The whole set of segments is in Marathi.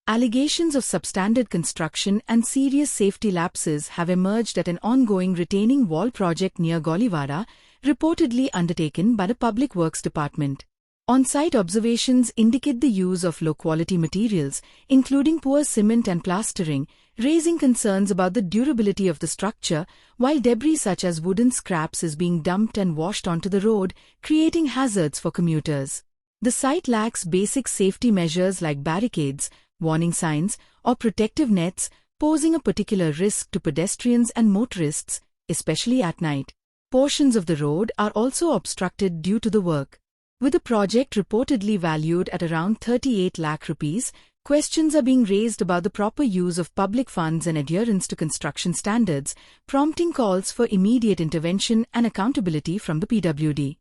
Allegations of substandard construction and serious safety lapses have emerged at an ongoing retaining wall project near Golivara, reportedly undertaken by the Public Works Department. On-site observations indicate the use of low-quality materials, including poor cement and plastering, raising concerns about the durability of the structure, while debris such as wooden scraps is being dumped and washed onto the road, creating hazards for commuters. The site lacks basic safety measures like barricades, warning signs, or protective nets, posing a particular risk to pedestrians and motorists, especially at night. Portions of the road are also obstructed due to the work. With the project reportedly valued at around 38 lakh rupees, questions are being raised about the proper use of public funds and adherence to construction standards, prompting calls for immediate intervention and accountability from the PWD.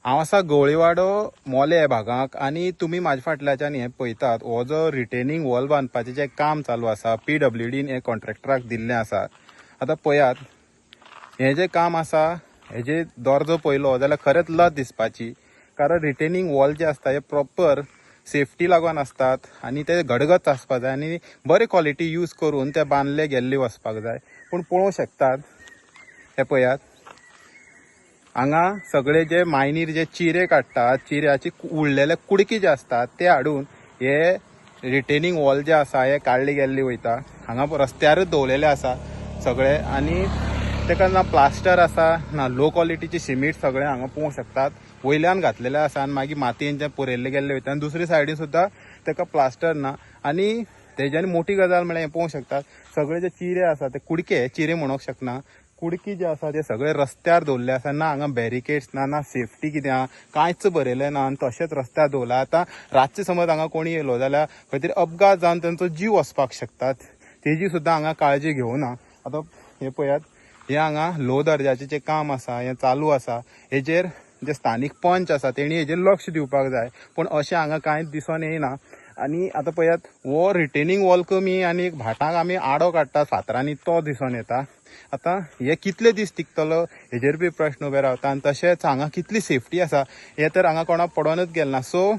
हांव आसा गोळीवाडो मोले भागाक आनी तुमी माझ्या फाटल्याच्यान हे पळयतात हो जो रिटेनिंग वॉल बांदपाचें जे काम चालू आसा PWDन हे कॉन्ट्रॅक्टराक दिल्लें आसा. आतां पळयात हे जे काम आसा हेजे दर्जो पळयलो जाल्यार खरेंच लज दिसपाची, कारण रिटेनिंग वॉल जे आसता हे प्रॉपर सेफ्टी लागून असतात आनी ते घडगत आसपाक जाय आनी बरे क्वॉलिटी यूज करून ते बांदले गेल्ले वचपाक जाय. पूण पळोवंक शकतात हे पळयात हांगा सगळे जे मायनीर जे चिरे काडटात, चिऱ्याची उरलेले कुडकी जे असतात ते हाडून हे रिटेनिंग वॉल जे आसा हे काडले गेल्ले वयता. हांगा रस्त्यारच दवरलेले आसा सगळे आनी तेका ना प्लास्टर आसा ना लो क्वॉलिटीची सिमीट सगळे हांगा पळोवंक शकतात. वयल्यान घातलेले आसा आनी मागीर मातयेन जे पुरयल्ले गेल्ले वयता आनी दुसरे सायडीन सुद्दां तेका प्लास्टर ना. आनी तेज्यानी मोठी गजाल म्हळ्यार हे पळोवंक शकतात सगळे जे चिरे आसा ते कुडके चिरे म्हणूंक शकना, कुडकी जे आसा ते सगळे रस्त्यार दवरले आसा. ना हांगा बॅरिकेड्स ना सेफ्टी कितें आहा कांयच बरयलें ना आनी तशेंच रस्त्यार दवरला. आतां रातचे समज हांगा कोणी येयलो जाल्यार खंय तरी अपघात जावन तांचो जीव वचपाक शकतात, तेजी सुद्दां हांगा काळजी घेवना. आतां हे पळयात हे हांगा लो दर्जाचें जें काम आसा हें चालू आसा. हेजेर जे स्थानीक पंच आसा तेणी हेजेर लक्ष दिवपाक जाय, पूण अशें हांगा कांयच दिसून येयना. आनी आतां पळयात हो रिटेनिंग वॉल कमी आनी भाटाक आमी आडो काडटा फातरांनी तो दिसून येता. आतां हे कितले दीस टिकतलो हेजेर बी प्रश्न उबे रावता. आनी तशेंच हांगा कितली सेफ्टी आसा हे तर हांगा कोणाक पडोनच गेलें ना. सो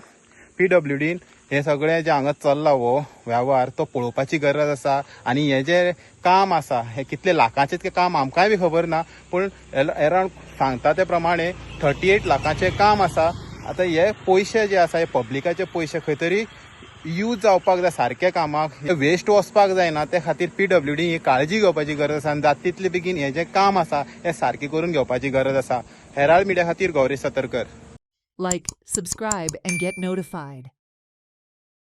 PWDन हे सगळें जे हांगा चल्ला हो वेव्हार तो पळोवपाची गरज आसा. आनी हे जे काम आसा हे कितले लाखाचें काम आमकांय बी खबर ना, पूण अरावंड सांगता ते प्रमाणे 38 लाखाचें काम आसा. आतां हे पयशे जे आसा हे पब्लिकाचे पयशे खंय तरी यूज जावपाक जाय सारक्या कामाक, वेस्ट वचपाक जायना. ते खातीर PWD ही काळजी घेवपाची गरज आसा आनी जाता तितले बेगीन हे जे काम आसा हे सारकें करून घेवपाची गरज आसा. हेराल्ड मिडिया खातीर Gauri Satarkar. Like, subscribe and get notified.